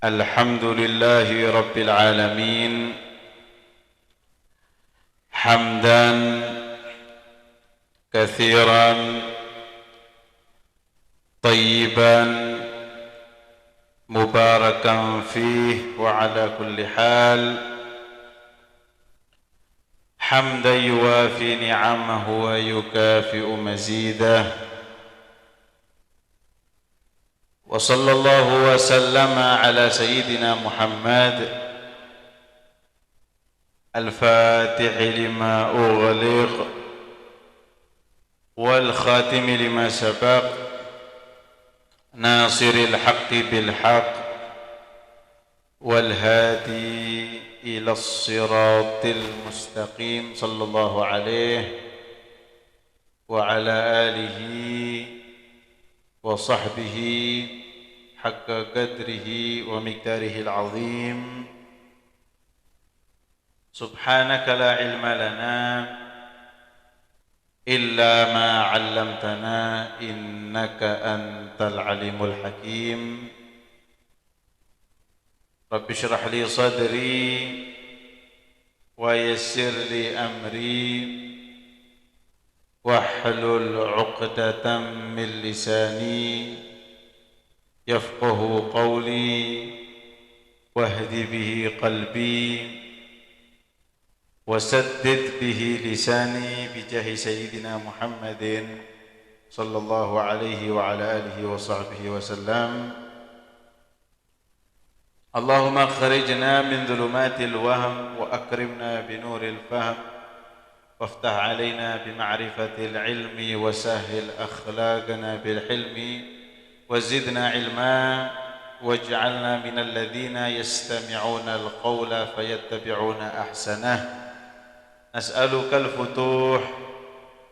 الحمد لله رب العالمين حمدا كثيرا طيبا مباركا فيه وعلى كل حال حمدا يوافي نعمه ويكافئ مزيده وصلى الله وسلم على سيدنا محمد الفاتح لما أغلق والخاتم لما سبق ناصر الحق بالحق والهادي إلى الصراط المستقيم صلى الله عليه وعلى آله وصحبه حق قدره ومقداره العظيم سبحانك لا علم لنا إلا ما علمتنا إنك أنت العليم الحكيم رب اشرح لي صدري ويسر لي أمري واحلل عقدة من لساني يفقه قولي واهد به قلبي وسدد به لساني بجاه سيدنا محمد صلى الله عليه وعلى آله وصحبه وسلم اللهم اخرجنا من ظلمات الوهم وأكرمنا بنور الفهم وافتح علينا بمعرفة العلم وسهل أخلاقنا بالحلم وزدنا علما واجعلنا من الذين يستمعون القول فيتبعون أحسنه نسألك الفتوح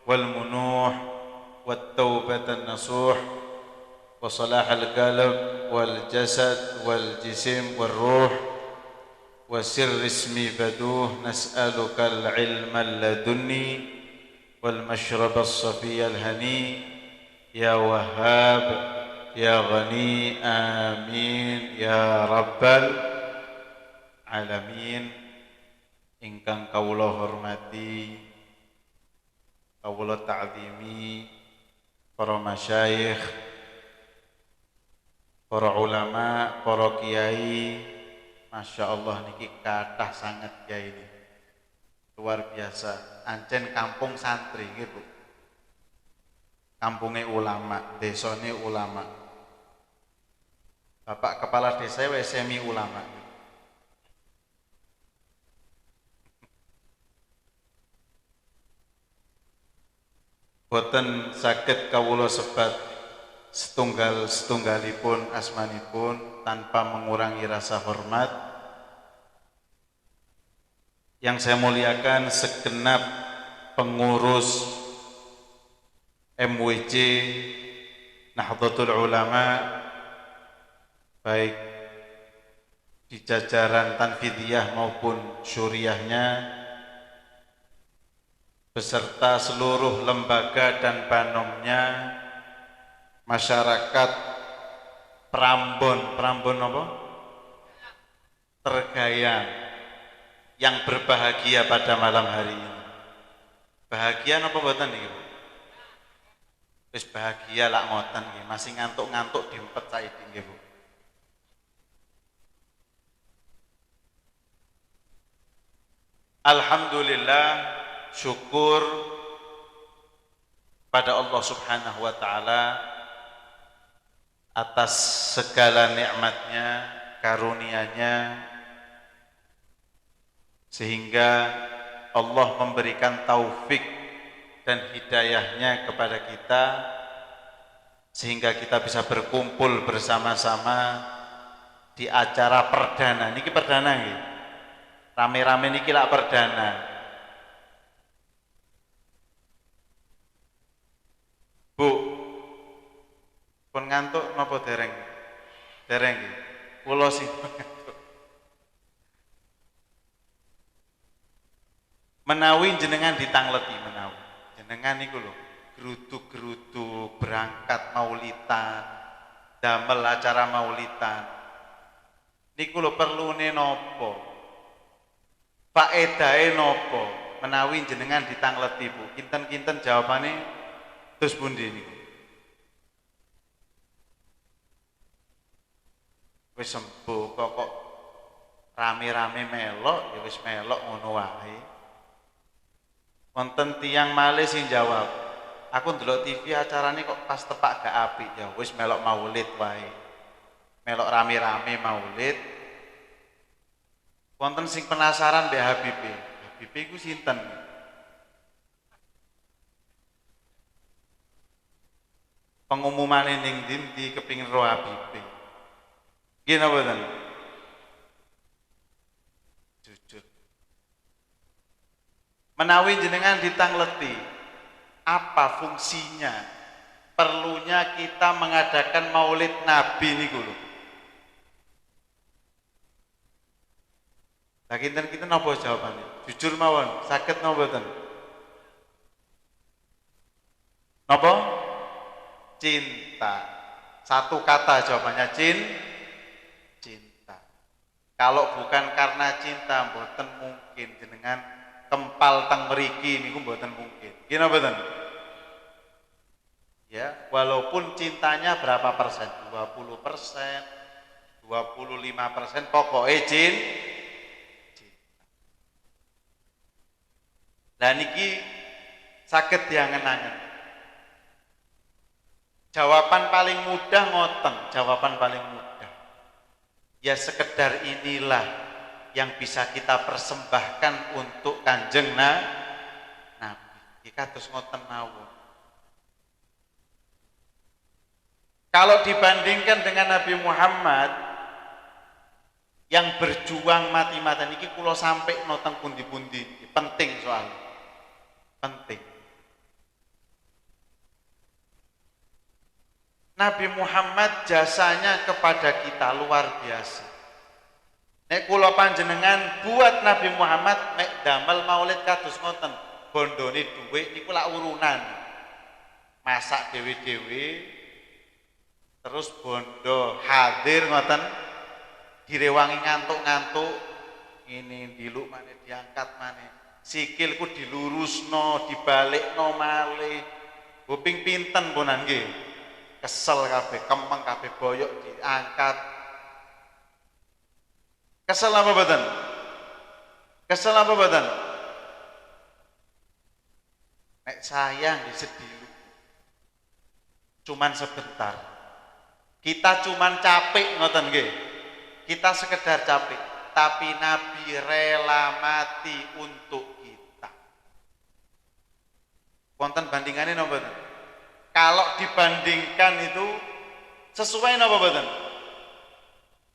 والمنوح والتوبة النصوح وصلاح القلب والجسد والجسم والروح وسر اسمي بدوه نسألك العلم اللدني والمشرب الصفي الهني يا وهاب يا غني آمين يا رب العالمين. Ingkang kawula hormati, kawula ta'zimi para masyayikh, para ulama, para kiai. Masya Allah niki kathah sangat kiai ini, luar biasa. Ancen kampung santri nggih Bu, kampunge ulama, desane ulama. Bapak kepala desa wis semi ulama. Boten saged kawula sebat setunggalipun asmanipun tanpa mengurangi rasa hormat. Yang saya muliakan segenap pengurus MWC Nahdlatul Ulama, baik di jajaran tanfidiyah maupun syuriahnya, beserta seluruh lembaga dan banomnya, masyarakat Prambon apa? Tergayang yang berbahagia pada malam hari ini. Bahagia apa mboten niki? Wis bahagia lak ngoten nggih, masih ngantuk-ngantuk diempet saiki nggih Bu. Alhamdulillah, syukur pada Allah Subhanahu wa taala atas segala nikmatnya, karunia-Nya, sehingga Allah memberikan taufik dan hidayahnya kepada kita, sehingga kita bisa berkumpul bersama-sama di acara perdana. Niki perdana nggih. Rame-rame niki lak perdana. Bu, pun ngantuk napa dereng? Dereng nggih. Kula sing ngantuk. Menawi jenengan ditangleti menawi. Jenengan niku lho, geruduk-geruduk berangkat maulitan, damel acara maulitan. Niku lho perlune napa? Faedahe napa? Menawi jenengan ditangleti Bu. Kinten-kinten jawabane terus pundi niku? Wis sembuh kok rame-rame melok ya wis melok ngono wae. Wonten tiyang malih sing jawab, aku ndelok TV acarane kok pas tepak gak apik ya wis melok maulid wae. Melok rame-rame maulid. Wonten sing penasaran mbek Habib. Habib iku sinten? Pengumumane ning ndi kepingin ro Habib. Nggih napa mboten? Jujur. Menawi jenengan ditangleti, apa fungsinya? Perlunya kita mengadakan Maulid Nabi niku lho. Lah kinten-kinten napa jawabane? Jujur mawon, saged napa mboten? Napa? Cinta. Satu kata jawabannya cinta. Kalau bukan karena cinta mboten mungkin jenengan kempal teng mriki niku mboten mungkin. Nggih napa mboten? Ya, walaupun cintanya berapa persen? 20%, 25%, pokoknya cinta. Lah niki saged diangen-angen. Jawaban paling mudah ngoten, jawaban paling mudah. Ya sekedar inilah yang bisa kita persembahkan untuk Kanjeng Nabi. Iki kados ngoten mawon. Kalau dibandingkan dengan Nabi Muhammad yang berjuang mati-matian iki kula sampai noteng pundi-pundi, penting soalnya. Penting. Nabi Muhammad jasanya kepada kita luar biasa. Nek kula panjenengan buat Nabi Muhammad mek damel maulid kados ngoten, bondone dhuwit niku lak urunan. Masak dewe-dewe terus bondo hadir ngoten direwangi ngantuk-ngantuk ini diluk maneh diangkat maneh sikilku dilurusno dibalikno malih kuping pinten punan nggih kesel kabeh kemeng kabeh boyok diangkat kesel apa mboten nek sayang sedih cuman sebentar. Kita cuman capek ngoten nggih. Kita sekedar capek, tapi Nabi rela mati untuk kita. Wonten bandingannya napa mboten? Kalau dibandingkan itu sesuai napa mboten?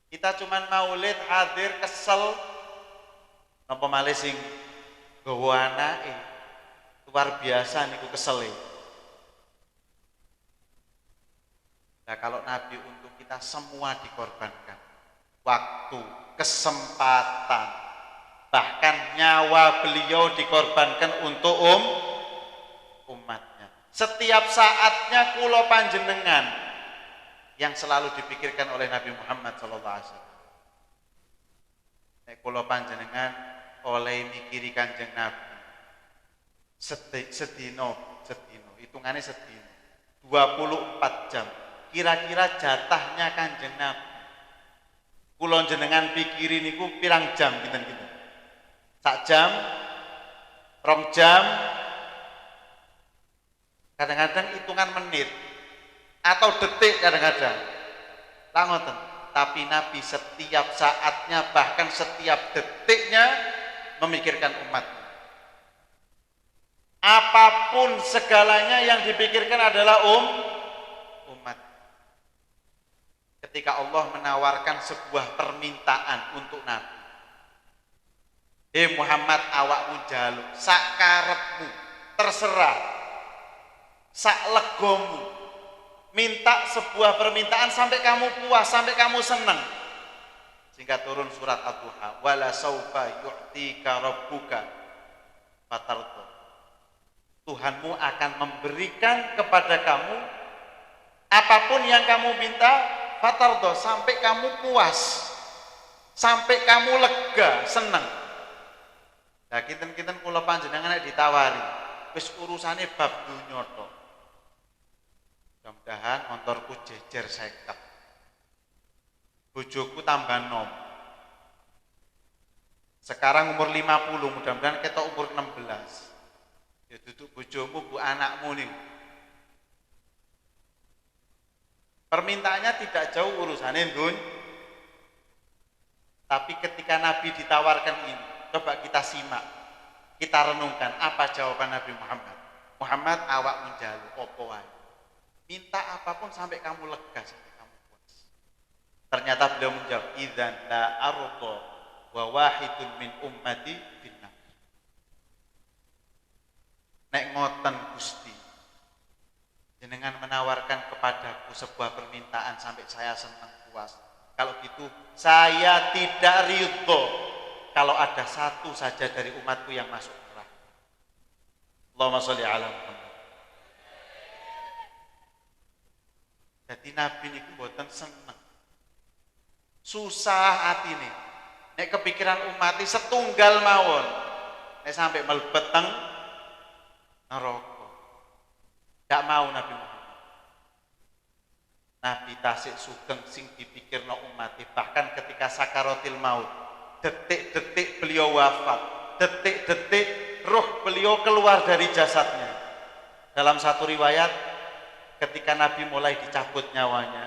Kita cuman maulid hadir kesel napa malih sing gawa anake. Luar biasa niku kesel. Nah kalau Nabi untuk kita semua dikorbankan, waktu, kesempatan, bahkan nyawa beliau dikorbankan untuk umatnya. Setiap saatnya kula panjenengan yang selalu dipikirkan oleh Nabi Muhammad SAW. Nek kula panjenengan oleh mikiri Kanjeng Nabi, sedino, hitungannya sedino, 24 jam. Kira-kira jatahnya Kanjeng Nabi kula jenengan pikirin niku pirang jam kinten-kinten. Sak jam, 2 jam, kadang-kadang hitungan menit atau detik kadang-kadang. Lah ngoten. Tapi Nabi setiap saatnya bahkan setiap detiknya memikirkan umatnya. Apapun segalanya yang dipikirkan adalah umat. Ketika Allah menawarkan sebuah permintaan untuk Nabi. Muhammad awakmu jaluk, sak karepmu, terserah, sak legomu, minta sebuah permintaan sampai kamu puas, sampai kamu senang. Sehingga turun surat Ad-Duha, wala saufa yu'tika rabbuka fatarda. Tuhanmu akan memberikan kepada kamu apapun yang kamu minta, fatardo, sampai kamu puas. sampai kamu lega, seneng. Nah, kinten-kinten kula panjenengan ditawari, wis urusane bab dunya tok. Mudah-mudahan motorku jejer 50. Bojoku tambah nom. Sekarang umur 50, mudah-mudahan ketok umur 16. Ya duduk bojomu, bu anakmu nih. Permintaannya tidak jauh urusannya dunya. Tapi ketika Nabi ditawarkan ini, coba kita simak, kita renungkan apa jawaban Nabi Muhammad. Muhammad awak menjalu opo wae. Minta apapun sampai kamu lega, sampai kamu puas. Ternyata beliau menjawab, idzan la arda wa wahidun min ummati finnar. Nek ngoten Gusti, jenengan menawarkan kepadaku sebuah permintaan sampai saya senang puas. Kalau gitu saya tidak ridho kalau ada satu saja dari umatku yang masuk neraka. Allahumma sholli ala Muhammad. Jadi Nabi niku mboten seneng. Susah atine. Nek kepikiran umat setunggal mawon. Nek sampai mlebet teng neraka. Tidak mau Nabi Muhammad. Nabi tasik sugeng sing dipikirno umat, bahkan ketika sakaratil maut, detik-detik beliau wafat, detik-detik roh beliau keluar dari jasadnya. Dalam satu riwayat, ketika Nabi mulai dicabut nyawanya,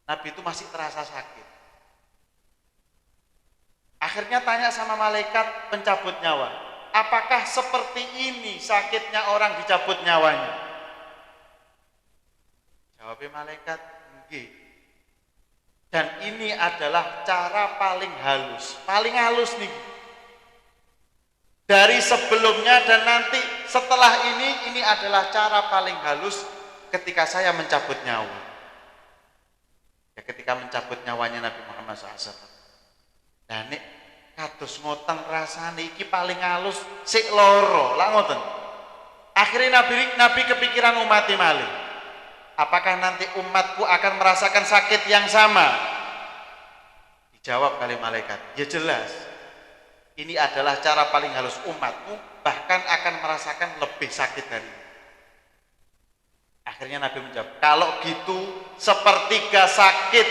Nabi itu masih terasa sakit. Akhirnya tanya sama malaikat pencabut nyawa, apakah seperti ini sakitnya orang dicabut nyawanya? Jawabnya malaikat, nggih. Dan ini adalah cara paling halus nih. Dari sebelumnya dan nanti setelah ini adalah cara paling halus ketika saya mencabut nyawa. Ya, ketika mencabut nyawanya Nabi Muhammad SAW. Dan kados ngoten rasane iki paling halus sik loro lah ngoten. Akhirnya Nabi kepikiran umat malih. Apakah nanti umatku akan merasakan sakit yang sama? Dijawab kali malaikat, ya jelas. Ini adalah cara paling halus, umatku bahkan akan merasakan lebih sakit dari ini. Akhirnya Nabi menjawab, kalau gitu sepertiga sakit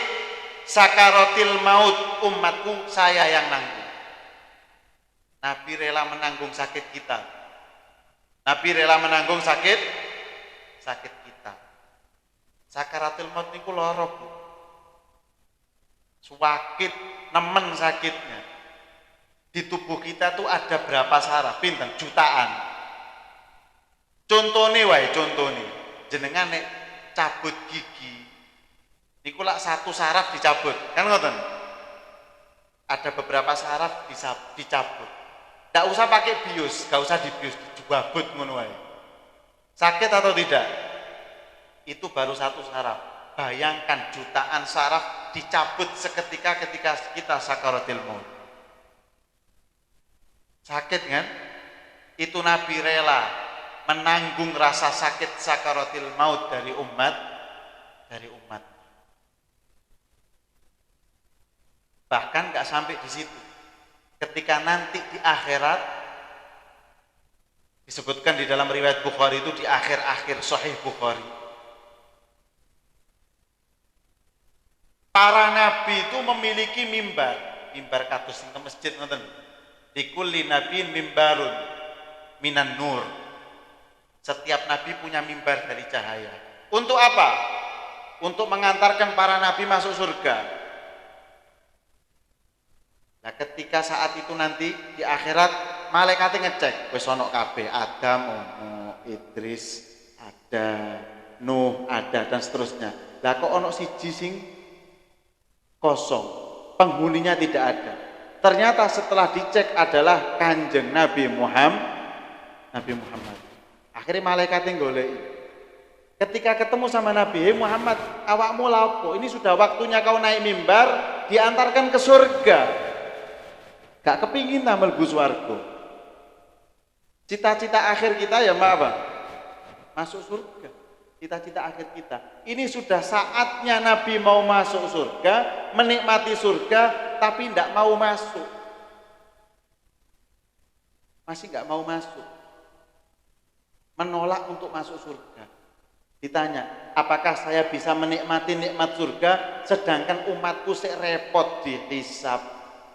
sakaratil maut umatku saya yang nanggung. Nabi rela menanggung sakit kita. Nabi rela menanggung sakit kita. Sakaratil maut niku lara, Bu. Sakit, nemen sakitnya. Di tubuh kita tuh ada berapa saraf? Pinten? Jutaan. Contohnya wae, jenengan nek cabut gigi niku lak satu saraf dicabut, kan ngoten? Ada beberapa saraf dicabut. Tidak usah pakai bius, gak usah dibius, dijabut ngono wae. Sakit atau tidak? Itu baru satu saraf. Bayangkan jutaan saraf dicabut seketika ketika kita sakaratil maut. Sakit kan? Itu Nabi rela menanggung rasa sakit sakaratil maut dari umat. Bahkan gak sampai di situ. Ketika nanti di akhirat, disebutkan di dalam riwayat Bukhari itu di akhir-akhir Sahih Bukhari, para nabi itu memiliki mimbar kados ing masjid ngoten. Likulli nabiin mimbarun minan nur. Setiap nabi punya mimbar dari cahaya. Untuk apa? Untuk mengantarkan para nabi masuk surga. Nah, ketika saat itu nanti di akhirat malaikat ngecek wis ana kabeh, Adam ono, Idris ada, Nuh ada dan seterusnya. Lah kok ono siji sing kosong, penghuninya tidak ada. Ternyata setelah dicek adalah Kanjeng Nabi Muhammad. Akhirnya malaikat yang goleki. Ketika ketemu sama Nabi, "Hei Muhammad, awakmu lapo? Ini sudah waktunya kau naik mimbar, diantarkan ke surga." Gak kepingin tampil Gus Wargo. Cita-cita akhir kita ya apa? Masuk surga. cita-cita akhir kita. Ini sudah saatnya Nabi mau masuk surga, menikmati surga, tapi tidak mau masuk. Masih nggak mau masuk. Menolak untuk masuk surga. Ditanya, apakah saya bisa menikmati nikmat surga, sedangkan umatku sik repot dihisab,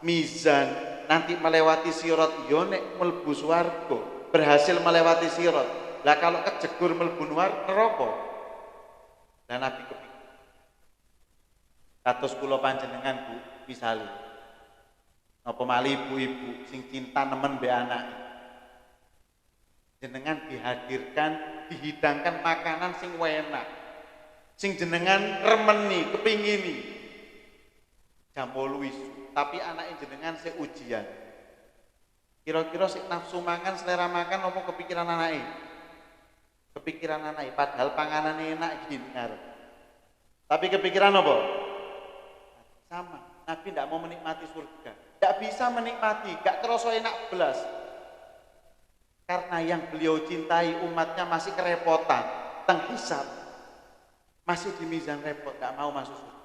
mizan, nanti melewati sirat, yo nek mlebu swarga, berhasil melewati sirat. Lah kalau kejegur mlebu neraka. Lah Nabi kepikir. Kados kula panjenengan Bu, misale. Napa malih ibu-ibu sing cinta nemen mbek anake. Jenengan dihadirkan, dihidangkan makanan sing enak. Sing jenengan remeni, kepingini. Jam 8 isu, tapi anake jenengan sik ujian. Kira-kira sik nafsu mangan, selera makan apa kepikiran anake? Kepikiran anak, padahal panganan enak gini ngarep. Tapi kepikiran apa? Sama, Nabi tidak mau menikmati surga, tidak bisa menikmati, gak kerasa enak belas. Karena yang beliau cintai umatnya masih kerepotan, tenghisap, masih di mizan repot, gak mau masuk surga.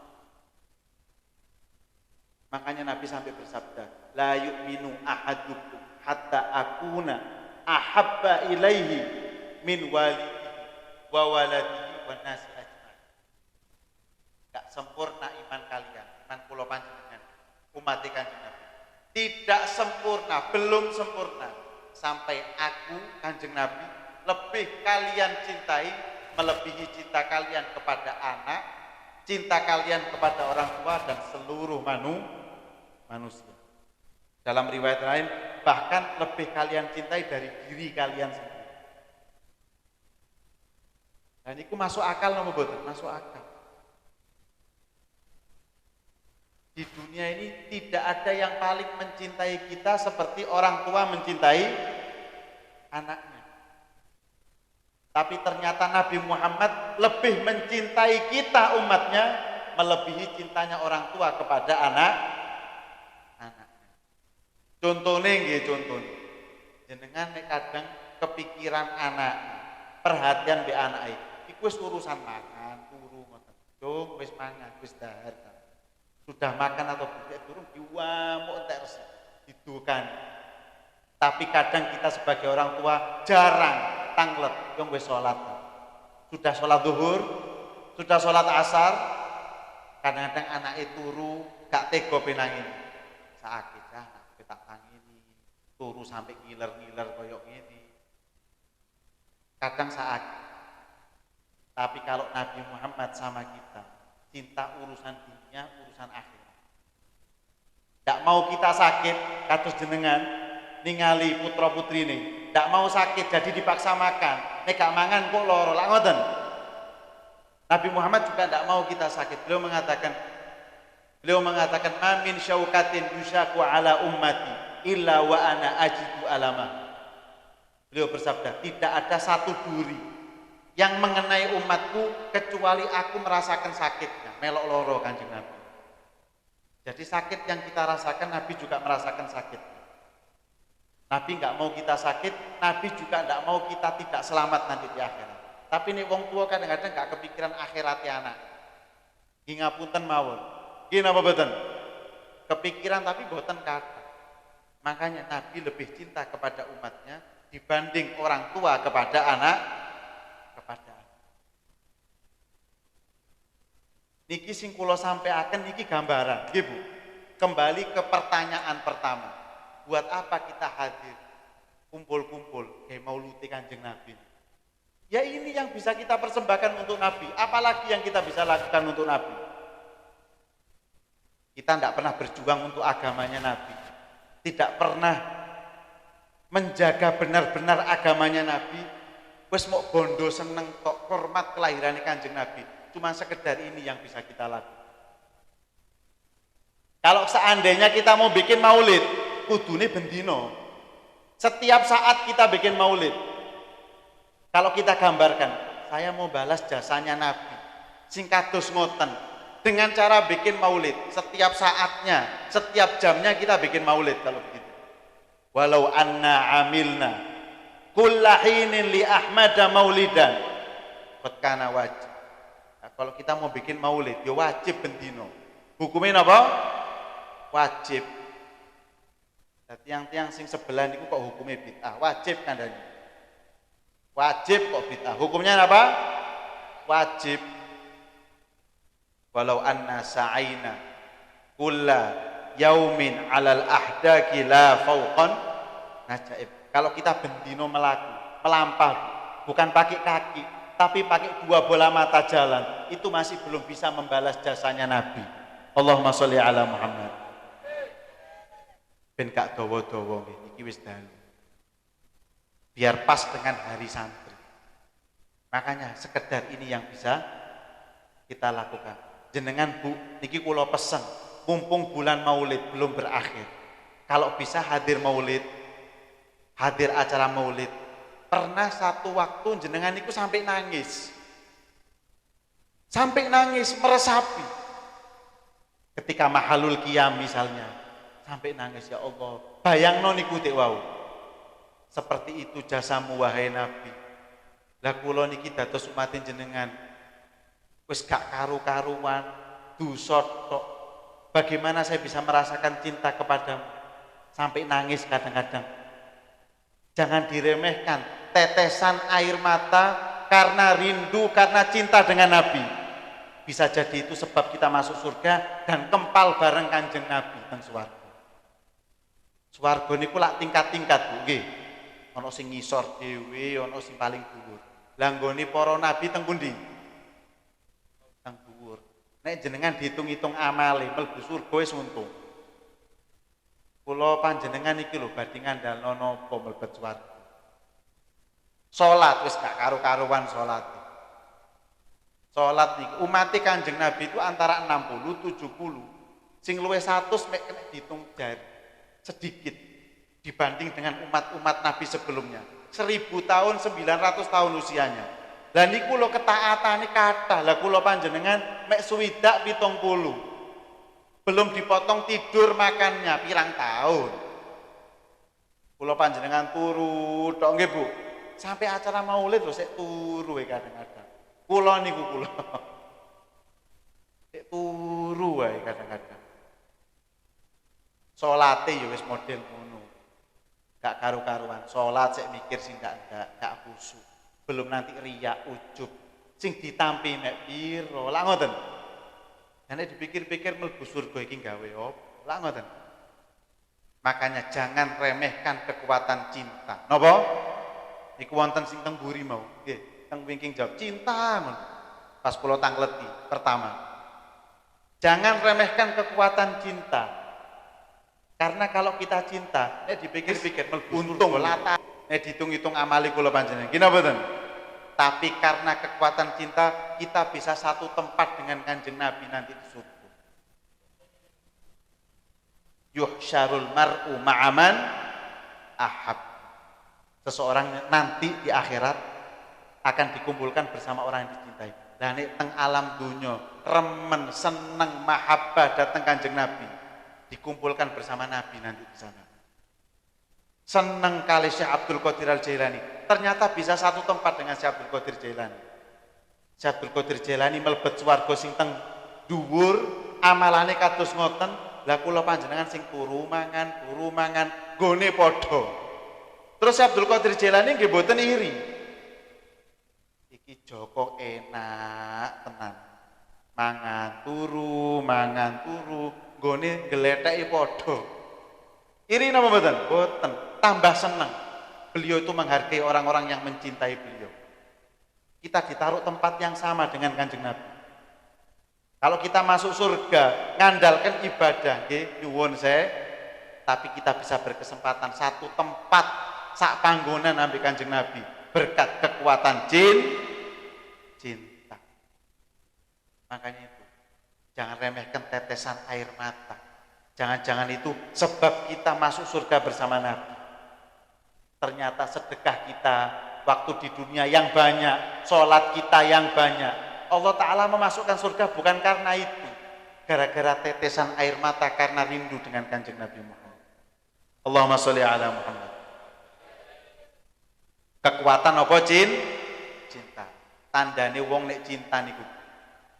Makanya Nabi sampai bersabda, la yu'minu ahadukum hatta akuna ahabba ilaihi min walidihi wa waladihi wa nasi ajmain. Gak sempurna iman kalian, iman kula panjenengan, umat Kanjeng Nabi. Tidak sempurna, belum sempurna sampai aku Kanjeng Nabi lebih kalian cintai melebihi cinta kalian kepada anak, cinta kalian kepada orang tua dan seluruh manusia. Dalam riwayat lain bahkan lebih kalian cintai dari diri kalian sendiri. Dan itu masuk akal nama boten? Masuk akal. Di dunia ini tidak ada yang paling mencintai kita seperti orang tua mencintai anaknya. Tapi ternyata Nabi Muhammad lebih mencintai kita umatnya melebihi cintanya orang tua kepada anaknya. Contohnya nggih, contohnya. Jenengan nek kadang kepikiran anak, perhatian be anake. Wis urusan makan, turu ngoten. Dong wis mangan, wis dahar. Sudah makan atau tidak turun diwamuk entek resik, didukan. Tapi kadang kita sebagai orang tua jarang tanglet, dong wis salat. Sudah salat zuhur, sudah salat asar, kadang-kadang anake turu gak tega penangin. Sakit dah, tak tangini. Turu sampai ngiler-ngiler koyo ngene. Kadang sakit. Tapi kalau Nabi Muhammad sama kita, cinta urusan dunia, urusan akhirat. Tidak mau kita sakit, kados jenengan, ningali putra putri ini. Tidak mau sakit, jadi dipaksa makan. Nek gak mangan kok loro, lak ngoten. Nabi Muhammad juga tidak mau kita sakit. Beliau mengatakan, "Amin syaukatin yushaku ala ummati illa wa ana ajidu alamah." Beliau bersabda, tidak ada satu duri yang mengenai umatku kecuali aku merasakan sakitnya. Melok loro Kanjeng Nabi. Jadi sakit yang kita rasakan Nabi juga merasakan sakit. Nabi nggak mau kita sakit, Nabi juga nggak mau kita tidak selamat nanti di akhirat. Tapi nih wong tua kadang-kadang nggak kepikiran akhiratnya anak. Ngapunten mawon. Gini apa boten? Kepikiran tapi boten kata. Makanya Nabi lebih cinta kepada umatnya dibanding orang tua kepada anak. Niki sing kula sampaikan niki gambaran, nggih Bu. Kembali ke pertanyaan pertama. Buat apa kita hadir kumpul-kumpul kayak maulid Kanjeng Nabi? Ya ini yang bisa kita persembahkan untuk Nabi. Apalagi yang kita bisa lakukan untuk Nabi? Kita tidak pernah berjuang untuk agamanya Nabi. Tidak pernah menjaga benar-benar agamanya Nabi. Wes mau bondo seneng tok hormat kelahiran Kanjeng Nabi. Cuma sekedar ini yang bisa kita lakukan. Kalau seandainya kita mau bikin maulid, kudune bendino. Setiap saat kita bikin maulid. Kalau kita gambarkan, saya mau balas jasanya Nabi. Sing kados ngoten. Dengan cara bikin maulid, setiap saatnya, setiap jamnya kita bikin maulid kalau begitu. Walau anna amilna kullahinin li Ahmada maulidan qad kana wajib. Nah, kalau kita mau bikin maulid ya wajib bendino. Hukumnya apa? Wajib. Nah, tiang-tiang sing sebelah niku kok hukumnya bid'ah, wajib kandhane. Wajib kok bid'ah. Hukumnya apa? Wajib. Walau anna sa'aina kulla yaumin 'alal ahdaki la fauqan najaib. Kalau kita bendino melampau, bukan pakai kaki, tapi pakai dua bola mata jalan, itu masih belum bisa membalas jasanya Nabi. Allahumma sholli ala Muhammad. Ben gak dawa-dawa iki wis dalu. Biar pas dengan hari santri. Makanya sekedar ini yang bisa kita lakukan. Jenengan Bu, niki kula pesen, mumpung bulan Maulid belum berakhir. Kalau bisa hadir Maulid, hadir acara Maulid. Pernah satu waktu jenengan niku sampai nangis. Sampai nangis meresapi. Ketika mahalul qiyam misalnya, sampai nangis, ya Allah. Bayangno niku tek wau. Seperti itu jasamu wahai Nabi. Lah kula niki dados umatin jenengan wis gak karu-karuan, dosa tok. Bagaimana saya bisa merasakan cinta kepadamu? Sampai nangis kadang-kadang. Jangan diremehkan tetesan air mata karena rindu, karena cinta dengan Nabi. Bisa jadi itu sebab kita masuk surga dan kempal bareng Kanjeng Nabi teng swarga. Swarga niku lak tingkat-tingkat, Bu, nggih. Ana sing ngisor dhewe, ana sing paling dhuwur. Lah nggone para nabi teng pundi? Teng dhuwur. Nek jenengan dihitung-hitung amale mlebu surga wis untung. Kula panjenengan iki lho badhe ngandalno napa mlebet swarga. Salat wis gak karu-karuan salat. Salat iki umat Kanjeng Nabi itu antara 60 70. Sing luwih 100 mek kena dihitung jari. Sedikit dibanding dengan umat-umat Nabi sebelumnya. 1000 tahun, 900 tahun usianya. Lah niku lho ketaatane kathah. Lah kula panjenengan mek suwidak 70. Belum dipotong tidur makannya pirang tahun. Kula panjenengan turu tok nggih, Bu. Sampai acara Maulid lho sik turu wae kadang-kadang. Kula niku kula. Sik turu wae kadang-kadang. Salate ya wis model ngono. Gak karu-karuan. Salat sik mikir sing gak khusyuk. Belum nanti riya, ujub. Sing ditampi mek pira? Lah ngoten. Nek dipikir-pikir mlebu surga iki gawe opo? Lah ngoten. Makanya jangan remehkan kekuatan cinta. Napa? Iku wonten sing teng mburi mau. Nggih, teng wingking jawab cinta men. Pas kula tangleti pertama. Jangan remehkan kekuatan cinta. Karena kalau kita cinta, dipikir-pikir untung lata, dihitung-hitung amali kula panjenengan. Gini mboten? Tapi karena kekuatan cinta, kita bisa satu tempat dengan Kanjeng Nabi nanti di surga. Yuhsyarul mar'u ma'aman ahab. Seseorang nanti di akhirat akan dikumpulkan bersama orang yang dicintai. Dan teng alam dunya, remen, seneng, mahabbah datang Kanjeng Nabi. Dikumpulkan bersama Nabi nanti di sana. Seneng kali Syekh Abdul Qadir Al-Jailani. Ternyata bisa satu tempat dengan Syekh Abdul Qadir Jailani. Syekh Abdul Qadir Jailani mlebet swarga sing teng dhuwur, amalane kados ngoten. Lah kula panjenengan sing turu mangan, gone padha. Terus Syekh Abdul Qadir Jailani nggih mboten iri. Iki Joko enak tenan. Mangan turu, gone gleteki padha. Iri napa mboten? Mboten. Tambah seneng. Beliau itu menghargai orang-orang yang mencintai beliau. Kita ditaruh tempat yang sama dengan Kanjeng Nabi. Kalau kita masuk surga, ngandalkan ibadah, nggih, nyuwun saya, tapi kita bisa berkesempatan satu tempat sak panggonan ambek Kanjeng Nabi berkat kekuatan cinta. Makanya itu jangan remehkan tetesan air mata. Jangan-jangan itu sebab kita masuk surga bersama Nabi. Ternyata sedekah kita waktu di dunia yang banyak, sholat kita yang banyak. Allah Ta'ala memasukkan surga bukan karena itu. Gara-gara tetesan air mata karena rindu dengan Kanjeng Nabi Muhammad. Allahumma sholli ala Muhammad. Kekuatan apa cinta. tandane wong nek cinta niku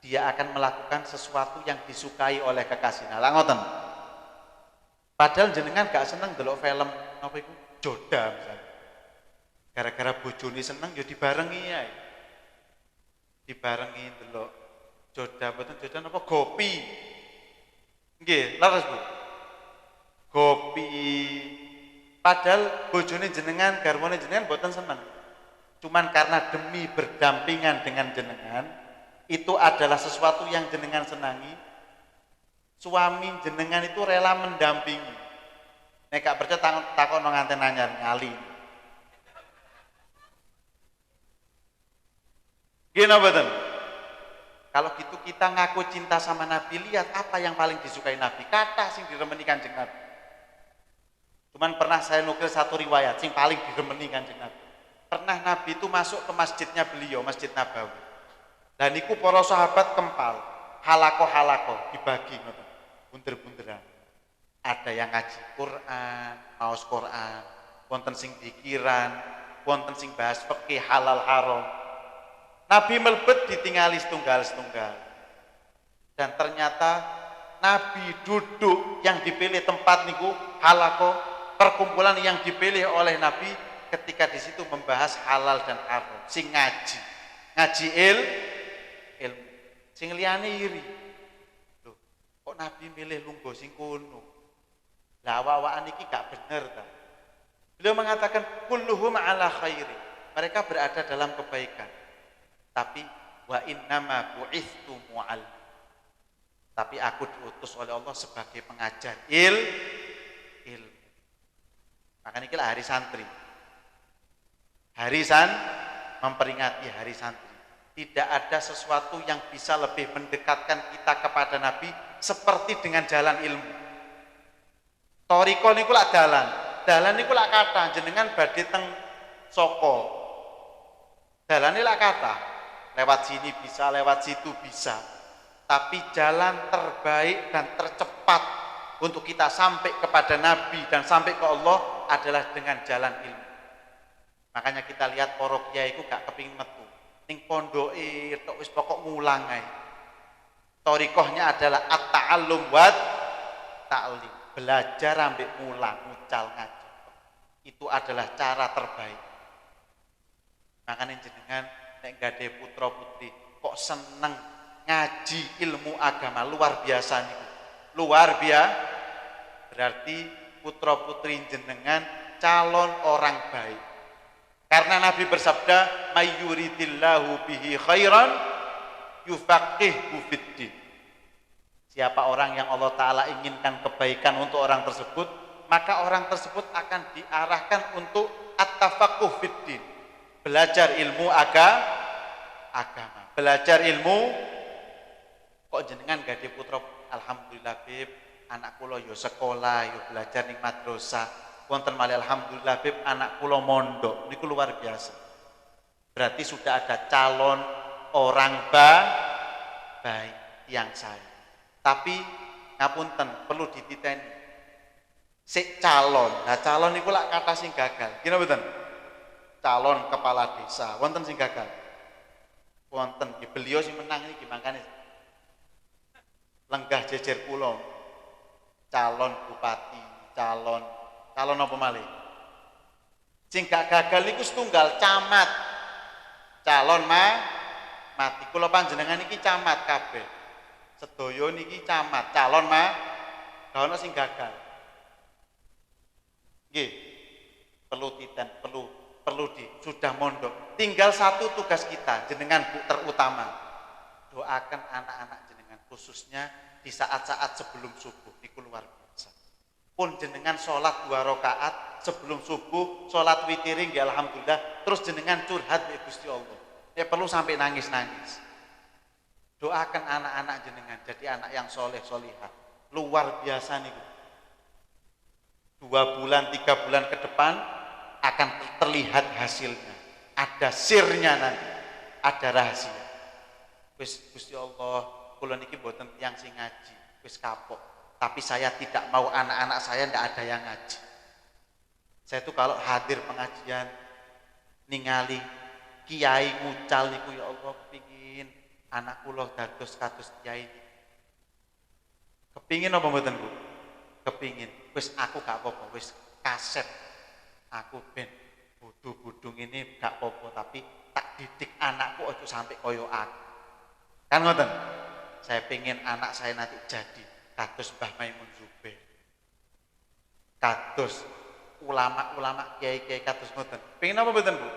dia akan melakukan sesuatu yang disukai oleh kekasihnya. Lah ngoten. Padahal jenengan gak seneng delok film apa iku Joda misalnya. Gara-gara bojone seneng ya dibarengi ae. Dibarengi delok Joda boten Joda napa Gopi. Nggih, leres Bu. Gopi. Padahal bojone jenengan, garwane jenengan boten seneng. Cuman karena demi berdampingan dengan jenengan, itu adalah sesuatu yang jenengan senangi. Suami jenengan itu rela mendampingi. Nek gak percaya takon nang nganten anyar ngali. Gini betul. Kalau gitu kita ngaku cinta sama Nabi, lihat apa yang paling disukai Nabi. Kata sing diremeni Kanjeng Nabi. Cuman pernah saya nukil satu riwayat sing paling diremeni Kanjeng Nabi. Pernah Nabi itu masuk ke masjidnya beliau, Masjid Nabawi. Dan niku para sahabat kempal, halako-halako dibagi ngoten. Bunder-bunderan. Ada yang ngaji Quran, maos Quran, wonten sing pikiran, wonten sing bahas fikih halal haram. Nabi melebet ditingali setunggal-setunggal. Dan ternyata Nabi duduk yang dipilih tempat niku halako, perkumpulan yang dipilih oleh Nabi ketika di situ membahas halal dan haram. Sing ngaji ilmu. Sing liyane iri. Loh, kok Nabi milih lungguh sing kono? Lah awak-awakan iki gak bener ta. Beliau mengatakan kulluhum ala khairi. Mereka berada dalam kebaikan. Tapi wa innama bu'itsu mu'al. Tapi aku diutus oleh Allah sebagai pengajar ilmu. Makanya ini hari santri. Memperingati hari santri. Tidak ada sesuatu yang bisa lebih mendekatkan kita kepada Nabi seperti dengan jalan ilmu. Toriko niku lak dalan niku lak kata jenengan badhe teng soko. Dalane lak kata. Lewat sini bisa, lewat situ bisa. Tapi jalan terbaik dan tercepat untuk kita sampai kepada Nabi dan sampai ke Allah adalah dengan jalan ilmu. Makanya kita lihat para kiai iku gak kepingin metu. Ning pondoke tok wis pokok ngulang ae. Thariqahnya adalah at-ta'allum wa ta'lim. Belajar ambek mulang, mucal ngaji. Itu adalah cara terbaik. Makanya jenengan nek gade putra-putri kok seneng ngaji ilmu agama luar biasa niku. Luar biasa. Berarti putra-putri jenengan calon orang baik. Karena Nabi bersabda, "Mayyuridillahu bihi khairan yufaqihu fiddin." Siapa orang yang Allah Ta'ala inginkan kebaikan untuk orang tersebut, maka orang tersebut akan diarahkan untuk at-tafaqquh fiddin. Belajar ilmu agama. Belajar ilmu kok jenengan gade putra, alhamdulillah Bib, anak kula yo sekolah, yo belajar ning madrasah. Wonten malih alhamdulillah Bib, anak kula mondok. Niku luar biasa. Berarti sudah ada calon orang baik yang saya. Tapi ngapunten perlu dititeni. Sik calon. Nah calon niku lak kata sing gagal. Gini mboten? Calon kepala desa, wonten sing gagal. Wonten beliau sing menang iki mangkane lenggah jejer kula. Calon bupati, calon apa malih? Sing gak gagal niku setunggal camat. Calon mati. Kula panjenengan iki camat kabeh. Sedaya niki camat, calon gak ono sing gagal. Nggih. Sudah mondok. Tinggal satu tugas kita, jenengan terutama. Doakan anak-anak jenengan khususnya di saat-saat sebelum subuh niku luar biasa. Pun jenengan sholat 2 rakaat sebelum subuh, sholat witiring ya alhamdulillah, terus jenengan curhat ya Gusti Allah. Ya perlu sampai nangis-nangis. Doakan anak-anak jenengan jadi anak yang soleh solihah. Luar biasa niku. 2 bulan 3 bulan ke depan akan terlihat hasilnya. Ada sirnya nanti, ada rahasia. Wis Gusti Allah, kula niki mboten tiyang sing ngaji, wis kapok. Tapi saya tidak mau anak-anak saya ndak ada yang ngaji. Saya tuh kalau hadir pengajian ningali kiai ngucal niku ya Allah kepingin anak kula dados kados kiai. Kepingin apa mboten Bu? Kepingin. Wis aku gak apa-apa, wis kaset. Aku ben bodho-bodhong ini gak apa-apa tapi tak didik anakku ojo sampai koyo aku. Kan ngoten? Saya pengen anak saya nanti jadi kados Mbah Maimun Zubair. Kados ulama-ulama kiai-kiai kados ngoten. Pengen apa mboten Bu?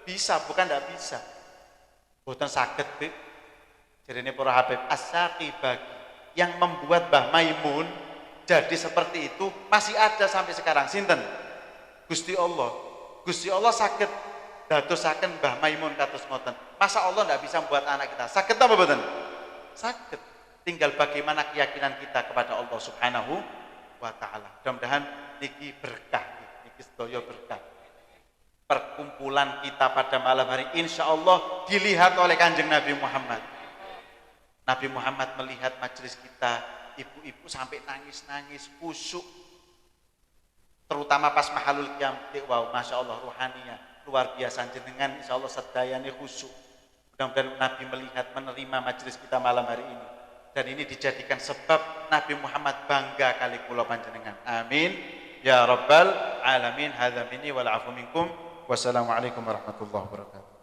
Bisa, bukan ndak bisa. Mboten saged, Bu. Jarine para Habib As-Saqi bagi yang membuat Mbah Maimun jadi seperti itu masih ada sampai sekarang. Sinten? Gusti Allah. Gusti Allah saged dadosaken Mbah Maimun kados ngoten. Masa Allah ndak bisa membuat anak kita? Saged apa mboten? Saged. Tinggal bagaimana keyakinan kita kepada Allah Subhanahu wa taala. Mudah-mudahan niki berkah, niki sedaya berkah. Perkumpulan kita pada malam hari insya Allah dilihat oleh Kanjeng Nabi Muhammad. Nabi Muhammad melihat majelis kita, ibu-ibu sampai nangis-nangis, khusyuk. Terutama pas mahalul qiyam, wow, masya Allah ruhaninya luar biasa jenengan, insya Allah sedayane khusyuk. Mudah-mudahan Nabi melihat, menerima majelis kita malam hari ini. Dan ini dijadikan sebab Nabi Muhammad bangga kali kula panjenengan. Amin. Ya Rabbal Alamin. Hadza minni wal afu minkum. Wassalamualaikum warahmatullahi wabarakatuh.